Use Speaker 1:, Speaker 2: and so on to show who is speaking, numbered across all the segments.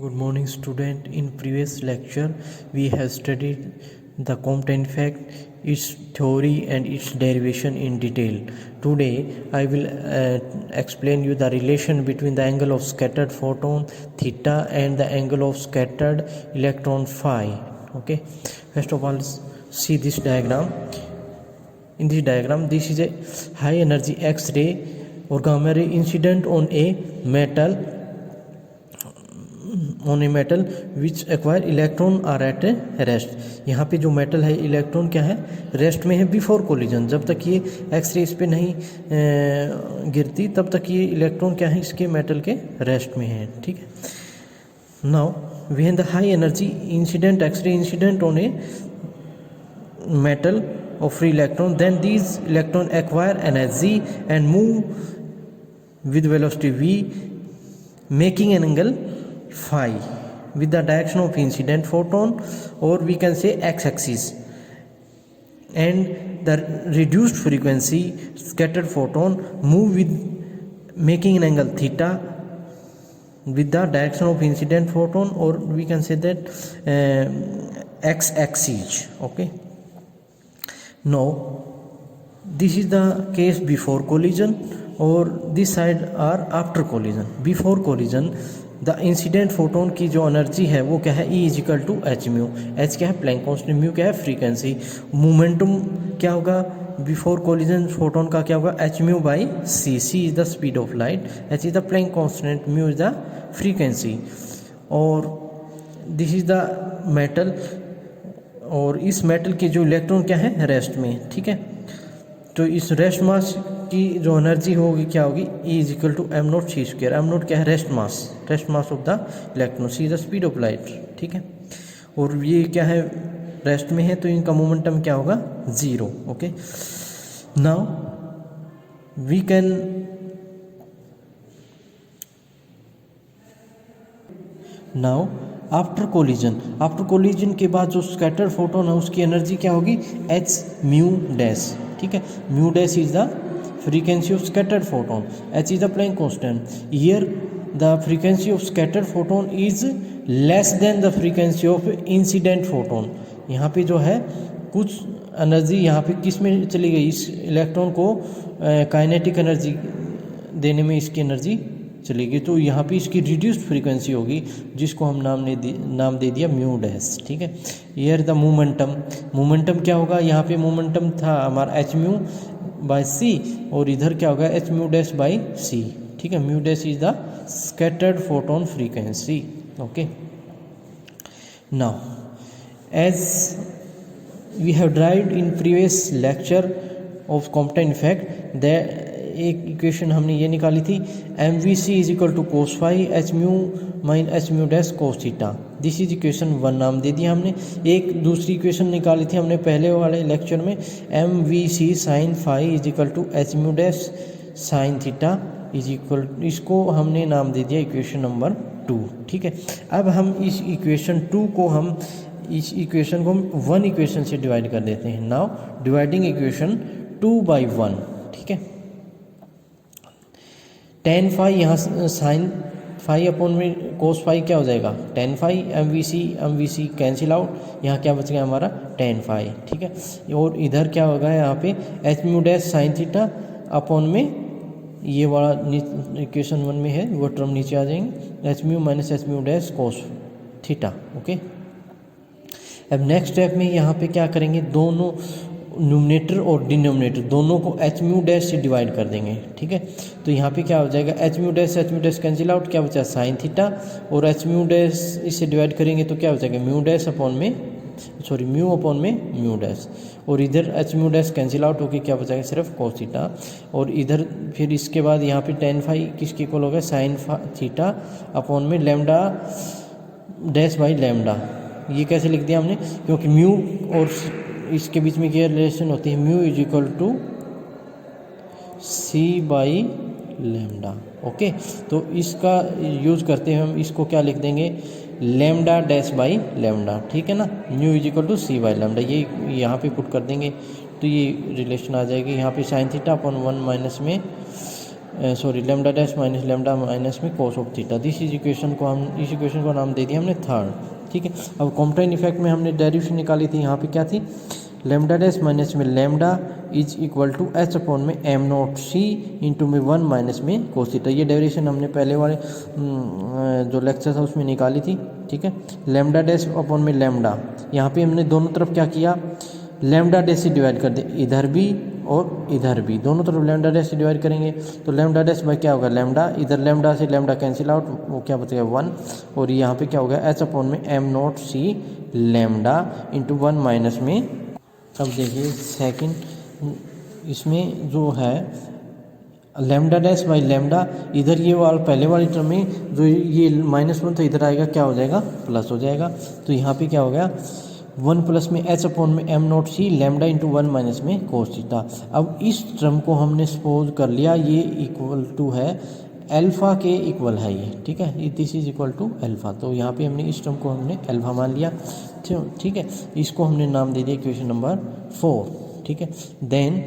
Speaker 1: Good morning student. In previous lecture we have studied the Compton effect, its theory and its derivation in detail. Today I will explain you the relation between the angle of scattered photon theta and the angle of scattered electron phi. Okay, first of all see this diagram. In this diagram this is a high energy X-ray or gamma ray incident on a metal which acquire electron are at rest. यहाँ पे जो metal है electron क्या है, rest में है before collision. जब तक ये एक्सरे इस पे नहीं गिरती तब तक ये इलेक्ट्रॉन क्या है, इसके मेटल के रेस्ट में है। ठीक है। Now when the high energy incident x ray incident on a metal of free electron, then these electron acquire energy and move with velocity v, making an angle phi with the direction of incident photon, or we can say x-axis, and the reduced frequency scattered photon move with making an angle theta with the direction of incident photon, or we can say that x-axis. Okay, now this is the case before collision, or this side are after collision. Before collision the incident photon की जो एनर्जी है वो क्या है, E is equal to h mu. H क्या है, Planck constant, mu क्या है, फ्रीक्वेंसी। मोमेंटम क्या होगा बिफोर कोलिजन फोटोन का, क्या होगा, h mu by c. C is the speed of light, h is the Planck constant, mu is the frequency. और दिस इज द मेटल, और इस मेटल के जो इलेक्ट्रॉन क्या है, रेस्ट में। ठीक है, तो इस रेस्ट मास की जो एनर्जी होगी क्या होगी, E is equal to m not c square. M not क्या है, rest mass of the electron, c the speed of light. ठीक है, और ये क्या है, रेस्ट में है, तो इनका मोमेंटम क्या होगा, zero. Okay, now we can after collision के बाद जो स्कैटर्ड फोटोन है उसकी एनर्जी क्या होगी, एच म्यू डैश। ठीक है, mu dash is the frequency of scattered photon, h is the Planck constant. Here the frequency of scattered photon is less than the frequency of incident photon. यहाँ पे जो है कुछ energy यहाँ पे किस में चली गई, इस इलेक्ट्रॉन को काइनेटिक एनर्जी देने में इसकी एनर्जी चली गई, तो यहाँ पे इसकी रिड्यूस्ड फ्रीक्वेंसी होगी, जिसको हम नाम दे दिया म्यू डैश। ठीक है, हियर द मोमेंटम क्या होगा, यहाँ पे मोमेंटम था हमारा एच म्यू बाय सी, और इधर क्या होगा, h mu dash by c. ठीक है, mu dash is the scattered photon frequency. Okay, now as we have derived in previous lecture of Compton effect, that एक इक्वेशन हमने ये निकाली थी, m v c is equal to cos phi h mu minus h mu dash cos theta. This is equation 1 नाम दे दिया हमने। एक दूसरी इक्वेशन निकाली थी हमने पहले वाले लेक्चर में, m v c sine phi is equal to h mu dash sine theta is equal, इसको हमने नाम दे दिया इक्वेशन नंबर 2। ठीक है, अब हम इस इक्वेशन 2 को हम इस इक्वेशन को 1 इक्वेशन से डिवाइड कर देते हैं। Now dividing equation 2 by 1। ठीक है, टेन फाई यहाँ साइन फाई अपॉन में कोस फाई क्या हो जाएगा, tan phi. M v c cancel out, यहाँ क्या बच गया हमारा, टेन फाई। ठीक है, और इधर क्या होगा, यहाँ पे H mu dash sine theta upon में ये वाला इक्वेशन 1 में है वो टर्म नीचे आ जाएंगे, H mu minus H mu dash cos theta. Okay, अब नेक्स्ट स्टेप में यहाँ पे क्या करेंगे, दोनों न्यूमरेटर और डिनोमिनेटर दोनों को एच म्यू डैश से डिवाइड कर देंगे। ठीक है, तो यहाँ पे क्या हो जाएगा, H mu dash cancel out, क्या बचा, साइन थीटा, और एच म्यू डैश इससे डिवाइड करेंगे तो क्या हो जाएगा, म्यू डैश अपॉन में, सॉरी म्यू अपॉन में म्यू डैश, और इधर H mu dash cancel out होकर क्या बचाएगा, सिर्फ कोस थीटा। और इधर फिर इसके बाद यहाँ पे टेन फाई किसके इक्वल हो गया, साइन थीटा अपॉन में लेमडा डैश बाई लेमडा। ये कैसे लिख दिया हमने, क्योंकि म्यू और इसके बीच में क्या रिलेशन होती है, mu is equal to c by lambda. Okay, तो इसका यूज करते हैं हम, इसको क्या लिख देंगे, लेमडा डैश बाई लेमडा। ठीक है ना, mu is equal to c by lambda, ये यहाँ पे पुट कर देंगे तो ये रिलेशन आ जाएगी। यहाँ पे साइन थीटा अपॉन 1 माइनस में sorry lambda dash minus lambda minus में कोस ऑफ थीटा। इस इक्वेशन को नाम दे दिया हमने थर्ड, ठीक है। अब कॉम्पटाइन इफेक्ट में हमने डेरिवेशन निकाली थी, यहाँ पे क्या थी, लेमडा डैश माइनस में lambda is equal to h upon में एम नॉट सी इंटू में 1 माइनस में कोस थीटा। ये डेरिवेशन हमने पहले वाले जो लेक्चर था उसमें निकाली थी, ठीक है। लेमडा डैश अपॉन में लेमडा, यहाँ पे हमने दोनों तरफ क्या किया, लेमडा डैश से डिवाइड कर दे, इधर भी और इधर भी, दोनों तरफ लेमडा डैश से डिवाइड करेंगे तो लेमडा डैश बाई क्या होगा लेमडा, इधर लेमडा से लेमडा कैंसिल आउट, वो क्या बचेगा 1, और यहाँ पे क्या होगा एच अपॉन में m not c lambda into 1 minus में। अब देखिए सेकंड इसमें जो है लेमडा डैश बाई लेमडा, इधर ये वाला पहले वाली टर्म में जो ये -1 तो इधर आएगा क्या हो जाएगा प्लस हो जाएगा, तो यहाँ पे क्या हो गया 1 प्लस में एच अपॉन में m not c lambda into 1 minus में कोस थीटा। अब इस टर्म को हमने सपोज कर लिया ये इक्वल टू है अल्फा के इक्वल है ये, ठीक है, this is equal to alpha, तो यहाँ पे हमने इस टर्म को हमने अल्फा मान लिया, ठीक है। इसको हमने नाम दे दिया इक्वेशन नंबर 4, ठीक है। देन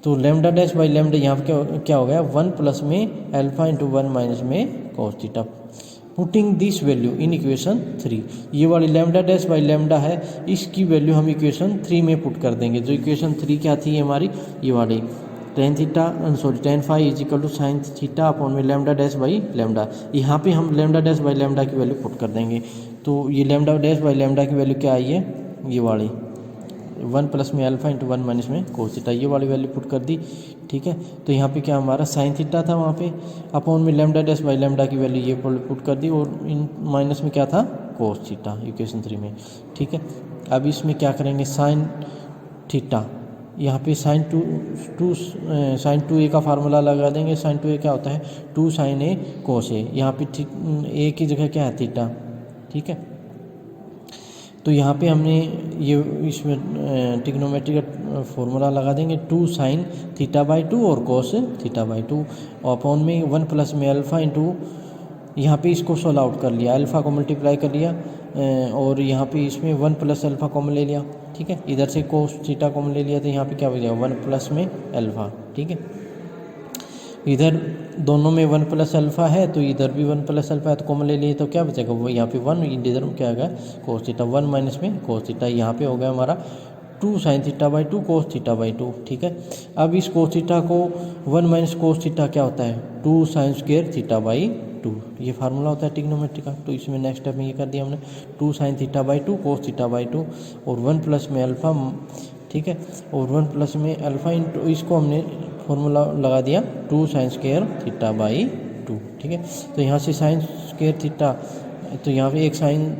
Speaker 1: तो लेमडा डैश बाई लेमडा यहाँ पे क्या हो गया 1 प्लस में अल्फा इंटू 1 माइनस में cos theta. Putting this value in equation 3, ये वाली लेमडा डैश बाई लेमडा है, इसकी वैल्यू हम इक्वेशन 3 में पुट कर देंगे। जो इक्वेशन 3 क्या थी हमारी, ये वाली tan phi is equal to sine theta upon में लेमडा डैश बाई लेमडा। यहाँ पे हम लेमडा डैश बाई लेमडा की वैल्यू पुट कर देंगे, तो ये लेमडा डैश बाई लेमडा की वैल्यू क्या आई है, ये वाली 1 प्लस में अल्फा इंटू 1 माइनस में कोस थीटा, ये वाली वैल्यू पुट कर दी, ठीक है। तो यहाँ पे क्या हमारा साइन थीटा था वहाँ पे, अपॉन में लेमडा डैश बाई लेमडा की वैल्यू ये पुट कर दी, और इन माइनस में क्या था कोस थीटा इक्वेशन 3 में, ठीक है। अब इसमें क्या करेंगे साइन थीटा, यहाँ पे साइन टू ए का फार्मूला लगा देंगे। साइन 2a क्या होता है 2 साइन ए कोस ए, यहाँ पे ए की जगह क्या है थीटा, ठीक है। तो यहाँ पे हमने ये इसमें ट्रिग्नोमेट्री का फॉर्मूला लगा देंगे 2 साइन थीटा बाई 2 और कोस थीटा बाई 2 अपॉन में 1 प्लस में अल्फा इंटू, यहाँ पे इसको सोल्व आउट कर लिया, अल्फ़ा को मल्टीप्लाई कर लिया और यहाँ पे इसमें 1 प्लस अल्फ़ा कॉमन ले लिया, ठीक है। इधर से कोस थीटा कॉमन ले लिया तो यहाँ पे क्या हो जाएगा 1 प्लस में अल्फ़ा, ठीक है। इधर दोनों में 1 प्लस अल्फ़ा है तो इधर भी 1 प्लस अल्फ़ा है तो कॉमन ले लिए तो क्या बचेगा वो यहाँ पे 1, इधर क्या आ गया कोस थीटा 1 माइनस में कोस थीटा, यहाँ पे हो गया हमारा 2 sine theta by 2 cos theta by 2, ठीक है। अब इस कोस थीटा को 1 माइनस कोस थीटा क्या होता है 2 साइन स्क्वायर थीटा बाई 2, ये फार्मूला होता है ट्रिग्नोमेट्री का। तो इसमें नेक्स्ट स्टेप में ये कर दिया हमने 2 sine theta by 2 cos theta by 2 और 1 प्लस में अल्फ़ा, ठीक है, और 1 प्लस में अल्फ़ा इंटू इसको हमने फॉर्मूला लगा दिया 2 साइन स्क्वायर थीटा बाई 2, ठीक है। तो यहाँ से साइन स्क्वायर थीटा, तो यहाँ पे एक साइन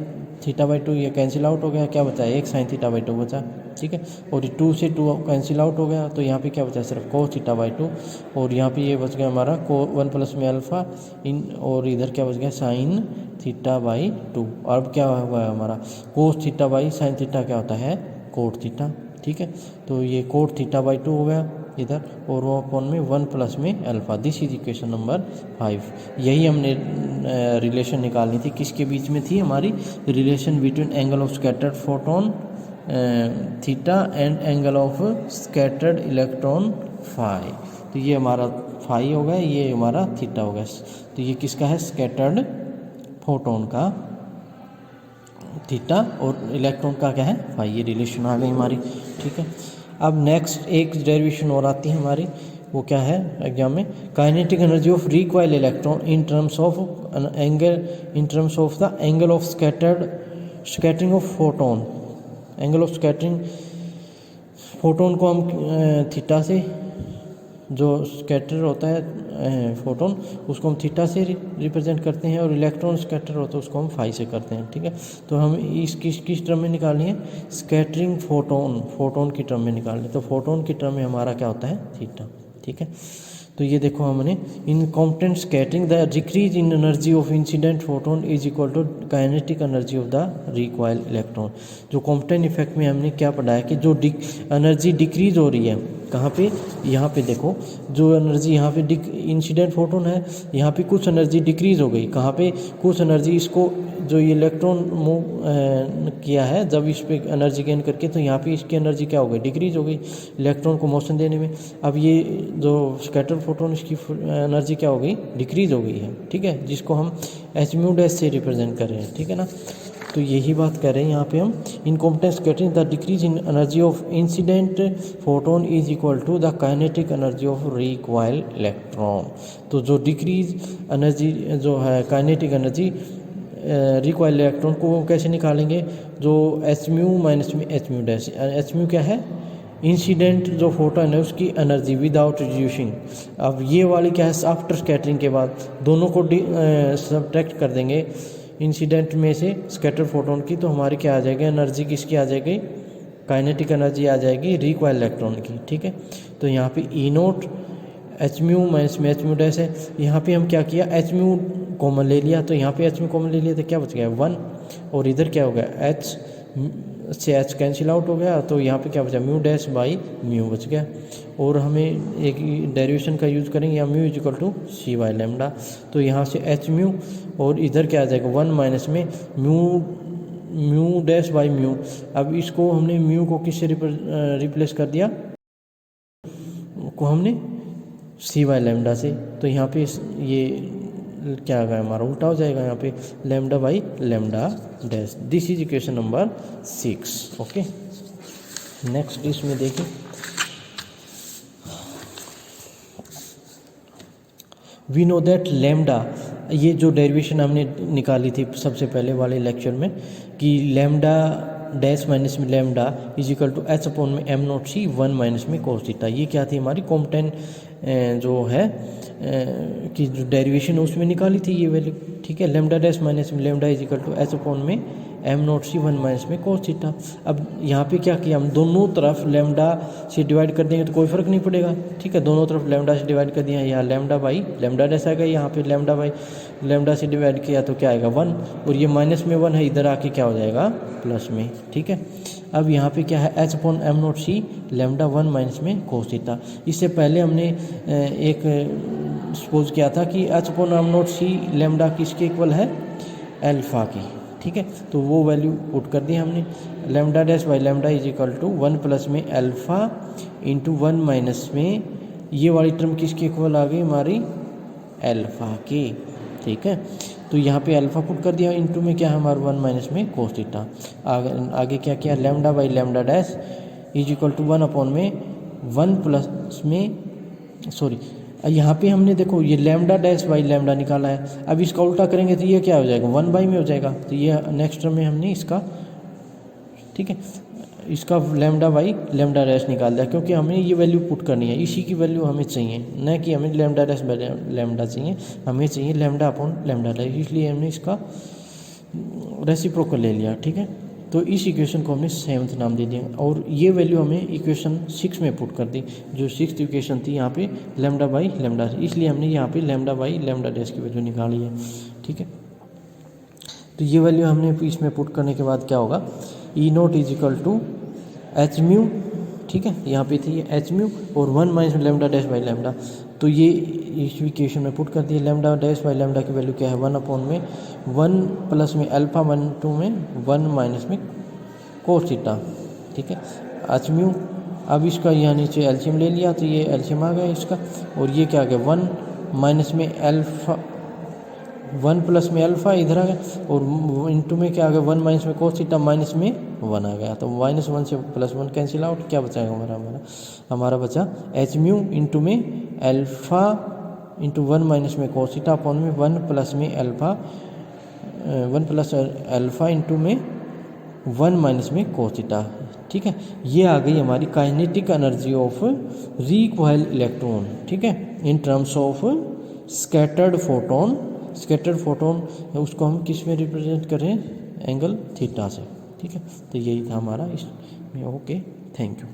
Speaker 1: थीटा बाई 2 ये कैंसिल आउट हो गया, क्या बचा एक साइन थीटा बाई 2 बचा, ठीक है। और 2 से 2 कैंसिल आउट हो गया तो यहाँ पे क्या बचा सिर्फ कोस थीटा बाई 2 और यहाँ पे ये बच गया हमारा 1 प्लस में अल्फ़ा इन, और इधर क्या बच गया साइन थीटा बाई 2। और अब क्या हुआ हमारा cos theta by sine theta क्या होता है कोट थीटा, ठीक है। तो ये कोट थीटा बाई 2 हो गया इधर, और वो अपॉन में 1 प्लस में alpha. This is equation number 5। यही हमने रिलेशन निकालनी थी, किसके बीच में थी हमारी relation between angle of scattered photon theta and angle of scattered electron phi. तो ये हमारा फाई हो गया, ये हमारा थीटा हो गया, तो ये किसका है स्कैटर्ड फोटोन का थीटा और इलेक्ट्रॉन का क्या है फाई, ये रिलेशन आ गई हमारी, ठीक है। अब नेक्स्ट एक डेरिवेशन और आती है हमारी, वो क्या है एग्जाम में, kinetic energy of recoil electron in terms of angle, in terms of the angle of scattering of photon. Angle of scattering photon को हम थीटा से, जो स्कैटर होता है फोटोन उसको हम थीटा से रिप्रेजेंट करते हैं, और इलेक्ट्रॉन स्कैटर होता है उसको हम फाई से करते हैं, ठीक है। तो हम इस किस टर्म में निकालनी है स्कैटरिंग फोटोन की टर्म में निकालनी है, तो फोटोन की टर्म में हमारा क्या होता है थीटा, ठीक है। तो ये देखो हमने in Compton scattering the decrease in energy of incident photon is equal to kinetic energy of the recoil electron. जो कॉम्पटेंट इफेक्ट में हमने क्या पढ़ा है कि जो एनर्जी डिक्रीज हो रही है कहाँ पे, यहाँ पे देखो जो एनर्जी यहाँ पे इंसिडेंट फोटोन है, यहाँ पे कुछ एनर्जी डिक्रीज हो गई, कहाँ पे कुछ एनर्जी इसको जो ये इलेक्ट्रॉन मूव किया है जब इस पे एनर्जी गेन करके, तो यहाँ पे इसकी एनर्जी क्या हो गई, डिक्रीज हो गई इलेक्ट्रॉन को मोशन देने में। अब ये जो स्कैटर फोटोन इसकी एनर्जी क्या हो गई, डिक्रीज हो गई है, ठीक है, जिसको हम एच म्यू डैश से रिप्रेजेंट कर रहे हैं, ठीक है ना। तो यही बात कर रहे हैं यहाँ पे हम, in Compton scattering the decrease in energy of incident photon is equal to the kinetic energy of recoil electron. तो जो डिक्रीज एनर्जी जो है काइनेटिक एनर्जी रिकॉइल इलेक्ट्रॉन को कैसे निकालेंगे, जो एच म्यू माइनस में H mu dash, H mu क्या है, इंसिडेंट जो फोटोन है उसकी एनर्जी विदाउट रिड्यूसिंग। अब ये वाली क्या है, आफ्टर स्कैटरिंग के बाद दोनों को सब्ट्रैक्ट कर देंगे इंसिडेंट में से स्कैटर फोटोन की, तो हमारी क्या आ जाएगी, एनर्जी किसकी आ जाएगी, काइनेटिक एनर्जी आ जाएगी रिकॉइल इलेक्ट्रॉन की, ठीक है। तो यहाँ पे ई नोट एच म्यू माइनस में एच म्यू डैश है, यहाँ पे हम क्या किया, एच म्यू कॉमन ले लिया, तो यहाँ पे एच म्यू कॉमन ले लिया तो क्या बच गया 1, और इधर क्या हो गया एच से एच कैंसिल आउट हो गया, तो यहाँ पे क्या बचा म्यू डैश बाई म्यू बच गया। और हमें एक डेरिवेशन का यूज़ करेंगे, या mu equal to c by lambda, तो यहाँ से एच म्यू और इधर क्या आ जाएगा 1 माइनस में म्यू डैश बाई म्यू। अब इसको हमने म्यू को किससे रिप्लेस कर दिया, को हमने सी बाई लेमडा से, तो यहाँ पे ये क्या आ गया हमारा, उल्टा हो जाएगा यहाँ पे lambda by lambda dash. This is equation number 6। Okay, next इसमें देखिए, वी नो दैट लेमडा, ये जो डेरिवेशन हमने निकाली थी सबसे पहले वाले लेक्चर में, कि लेमडा डैश माइनस में lambda is equal to h upon में एम नॉट सी 1 माइनस में कोस थीटा। ये क्या थी हमारी कॉम्पटेंट जो है कि जो डेरिवेशन है उसमें निकाली थी ये वैल्यू, ठीक है। लेमडा डैश माइनस में lambda is equal to h upon में एम नॉट सी 1 माइनस में कोस थीटा। अब यहाँ पे क्या किया, हम दोनों तरफ लेमडा से डिवाइड कर देंगे तो कोई फ़र्क नहीं पड़ेगा, ठीक है, दोनों तरफ लेमडा से डिवाइड कर दिया, यहाँ लेमडा बाई लेमडा डैश आएगा, यहाँ पे लेमडा बाई लेमडा से डिवाइड किया तो क्या आएगा 1, और ये माइनस में 1 है, इधर आके क्या हो जाएगा प्लस में, ठीक है। अब यहाँ पे क्या है h upon m not c lambda 1 minus में कोस थीटा। इससे पहले हमने एक सपोज किया था कि h upon m not c lambda किसके इक्वल है, अल्फा की, ठीक है। तो वो वैल्यू पुट कर दी हमने, lambda dash by lambda is equal to 1 plus में अल्फा इंटू 1 माइनस में, ये वाली टर्म किसके इक्वल आ गई हमारी, अल्फा की, ठीक है। तो यहाँ पे अल्फा पुट कर दिया, इंटू में क्या है हमारा 1 माइनस में कोस थीटा। आगे क्या किया, lambda by lambda dash is equal to 1 upon में 1 प्लस में, सॉरी यहाँ पे हमने देखो ये लेमडा डैश बाई लेमडा निकाला है, अब इसका उल्टा करेंगे तो ये क्या हो जाएगा 1 बाई में हो जाएगा, तो ये नेक्स्ट टर्म में हमने इसका, ठीक है, इसका लेमडा बाई लेमडा डैश निकाल दिया, क्योंकि हमें ये वैल्यू पुट करनी है, इसी की वैल्यू हमें चाहिए, न कि हमें लेमडा डैश बाई लेमडा चाहिए, हमें चाहिए लेमडा अपॉन लेमडा डैश, इसलिए हमने इसका रेसिप्रोकल ले लिया, ठीक है। तो इस इक्वेशन को हमने 7th नाम दे दिया, और ये वैल्यू हमें इक्वेशन 6 में पुट कर दी, जो 6th इक्वेशन थी यहाँ पे लेमडा बाई लेमडा, इसलिए हमने यहाँ पे लेमडा बाई लेमडा डैश की वैल्यू निकाली है, ठीक है। तो ये वैल्यू हमने इसमें पुट करने के बाद क्या होगा, E naught is equal to h mu, ठीक है, यहाँ पे थी एच म्यू और 1 minus lambda dash by lambda, तो ये इस इक्वेशन में पुट कर दिए, लेमडा डैश बाई लेमडा की वैल्यू क्या है 1 अपॉन में 1 प्लस में अल्फा 1 2 में 1 माइनस में कोस थीटा, ठीक है, एच म्यू। अब इसका यहाँ नीचे एलसीएम ले लिया, तो ये एलसीएम आ गया इसका, और ये क्या आ गया 1 माइनस में अल्फा 1 प्लस में अल्फा इधर आ गया, और इंटू में क्या आ गया 1 माइनस में कोस थीटा माइनस में 1 आ गया, तो -1 से +1 कैंसिल आउट, क्या बचाएगा हमारा बचा एच म्यू इंटू में अल्फा इंटू 1 माइनस में कोस थीटा अपॉन में 1 प्लस में अल्फा 1 प्लस अल्फा इंटू में 1 माइनस में कोस थीटा, ठीक है। ये आ गई हमारी kinetic energy of recoil electron, ठीक है, in terms of scattered photon. Scattered photon उसको हम किस में रिप्रेजेंट कर रहे हैं, एंगल थीटा से, ठीक है। तो यही था हमारा इसमें। Okay, thank you.